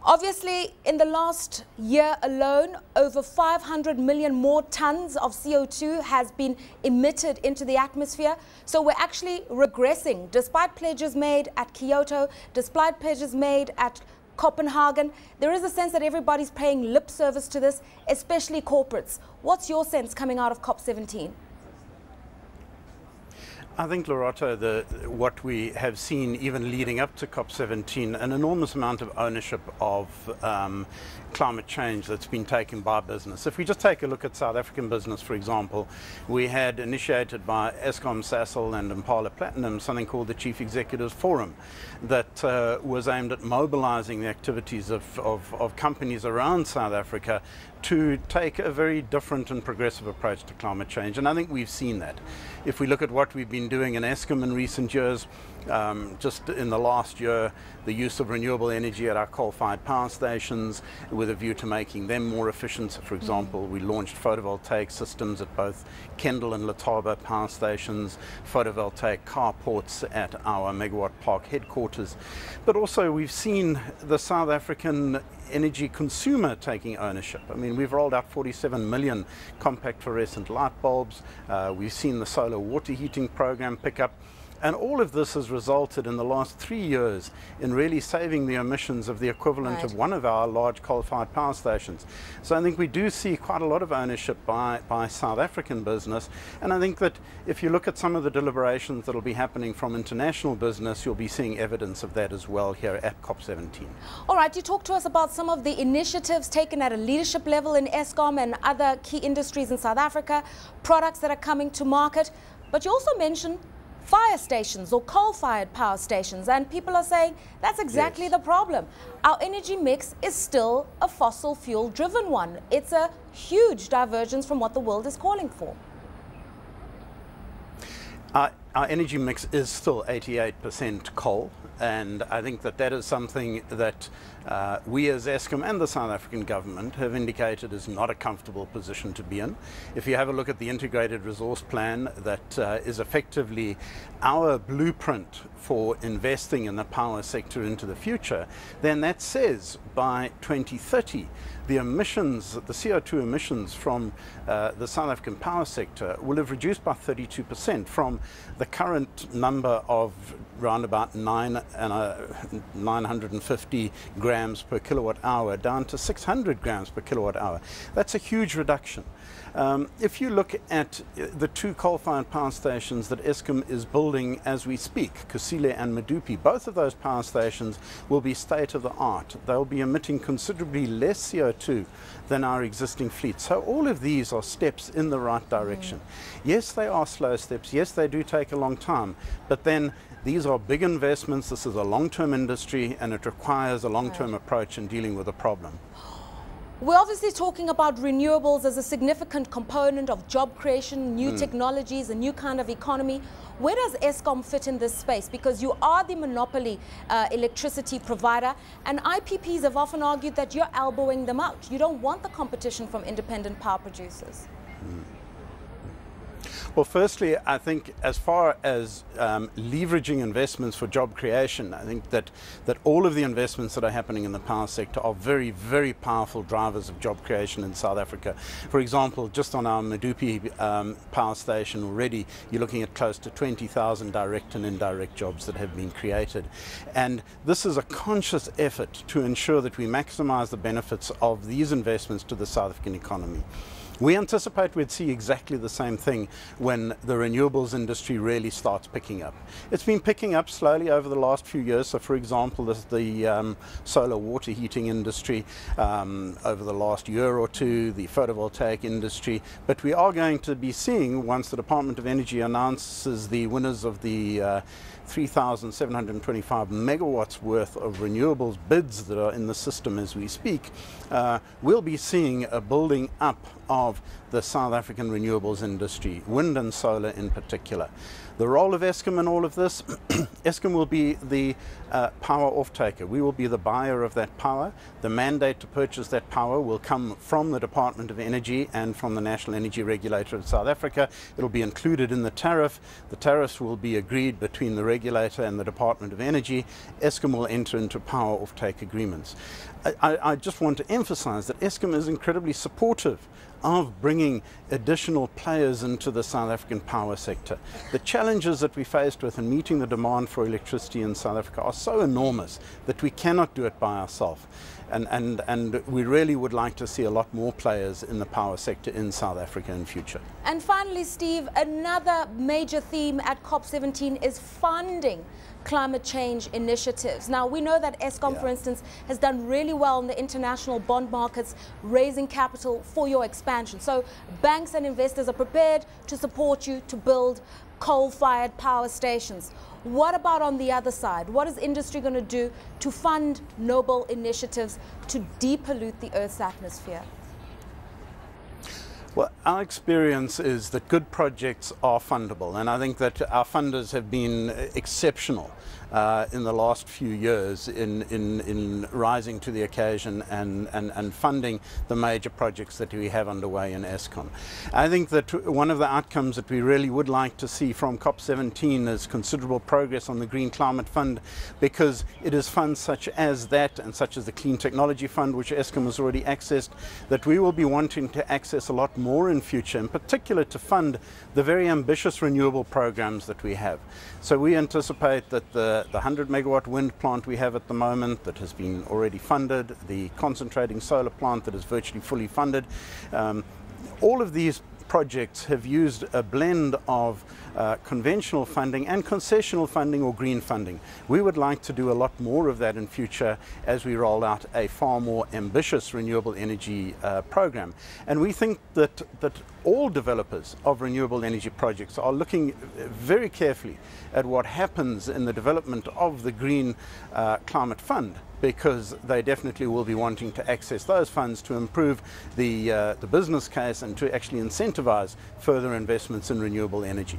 Obviously, in the last year alone, over 500 million more tons of CO2 has been emitted into the atmosphere. So we're actually regressing, despite pledges made at Kyoto, despite pledges made at Copenhagen. There is a sense that everybody's paying lip service to this, especially corporates. What's your sense coming out of COP17? I think, Lerato, what we have seen even leading up to COP17, an enormous amount of ownership of climate change that's been taken by business. If we just take a look at South African business, for example, we had initiated by Eskom, Sasol and Impala Platinum something called the Chief Executives Forum that was aimed at mobilizing the activities of companies around South Africa to take a very different and progressive approach to climate change. And I think we've seen that. If we look at what we've been doing in Eskom in recent years, just in the last year, the use of renewable energy at our coal-fired power stations with a view to making them more efficient. So for example, we launched photovoltaic systems at both Kendal and Lerato power stations, photovoltaic carports at our megawatt park headquarters. But also we've seen the South African energy consumer taking ownership. I mean, we've rolled out 47 million compact fluorescent light bulbs. We've seen the solar water heating program pick up. And all of this has resulted in the last 3 years in really saving the emissions of the equivalent of one of our large coal-fired power stations. So I think we do see quite a lot of ownership by South African business. And I think that if you look at some of the deliberations that will be happening from international business, you'll be seeing evidence of that as well here at COP17. All right, you talk to us about some of the initiatives taken at a leadership level in Eskom and other key industries in South Africa, products that are coming to market. But you also mentioned fire stations or coal-fired power stations, and people are saying that's exactly the problem. Our energy mix is still a fossil fuel driven one. It's a huge divergence from what the world is calling for. Our energy mix is still 88% coal, and I think that that is something that we as Eskom and the South African government have indicated is not a comfortable position to be in. If you have a look at the integrated resource plan that is effectively our blueprint for investing in the power sector into the future, then that says by 2030 the emissions, the CO2 emissions from the South African power sector will have reduced by 32% from the current number of around about 950 grams per kilowatt hour down to 600 grams per kilowatt hour. That's a huge reduction. If you look at the two coal-fired power stations that Eskom is building as we speak, Kusile and Medupi, both of those power stations will be state-of-the-art. They'll be emitting considerably less CO2 than our existing fleet. So all of these are steps in the right direction. Yes, they are slow steps. Yes, they do take a long time. But then these are big investments. This is a long-term industry, and it requires a long-term approach in dealing with the problem. We're obviously talking about renewables as a significant component of job creation, new technologies, a new kind of economy. Where does Eskom fit in this space? Because you are the monopoly electricity provider, and IPPs have often argued that you're elbowing them out. You don't want the competition from independent power producers. Well, firstly, I think as far as leveraging investments for job creation, I think that all of the investments that are happening in the power sector are very, very powerful drivers of job creation in South Africa. For example, just on our Medupi power station already, you're looking at close to 20,000 direct and indirect jobs that have been created. And this is a conscious effort to ensure that we maximize the benefits of these investments to the South African economy. We anticipate we'd see exactly the same thing when the renewables industry really starts picking up. It's been picking up slowly over the last few years. So for example, the solar water heating industry over the last year or two, the photovoltaic industry. But we are going to be seeing, once the Department of Energy announces the winners of the 3,725 megawatts worth of renewables bids that are in the system as we speak, we'll be seeing a building up of the South African renewables industry, wind and solar in particular. The role of Eskom in all of this, Eskom will be the power off-taker. We will be the buyer of that power. The mandate to purchase that power will come from the Department of Energy and from the National Energy Regulator of South Africa. It will be included in the tariff. The tariffs will be agreed between the regulator and the Department of Energy. Eskom will enter into power off-take agreements. I just want to emphasize that Eskom is incredibly supportive of bringing additional players into the South African power sector. The challenges that we faced with in meeting the demand for electricity in South Africa are so enormous that we cannot do it by ourselves. And we really would like to see a lot more players in the power sector in South Africa in future. And finally, Steve, another major theme at COP17 is funding climate change initiatives. Now, we know that Eskom, for instance, has done really well in the international bond markets, raising capital for your expansion. So banks and investors are prepared to support you to build coal-fired power stations. What about on the other side? What is industry going to do to fund noble initiatives to depollute the Earth's atmosphere? Well, our experience is that good projects are fundable, and I think that our funders have been exceptional in the last few years in rising to the occasion and funding the major projects that we have underway in Eskom. I think that one of the outcomes that we really would like to see from COP17 is considerable progress on the Green Climate Fund, because it is funds such as that and such as the Clean Technology Fund, which Eskom has already accessed, that we will be wanting to access a lot more in future, in particular to fund the very ambitious renewable programs that we have. So we anticipate that the 100 megawatt wind plant we have at the moment that has been already funded, the concentrating solar plant that is virtually fully funded, all of these projects have used a blend of conventional funding and concessional funding or green funding. We would like to do a lot more of that in future as we roll out a far more ambitious renewable energy program. And we think that all developers of renewable energy projects are looking very carefully at what happens in the development of the Green Climate Fund, because they definitely will be wanting to access those funds to improve the business case and to actually incentivize further investments in renewable energy.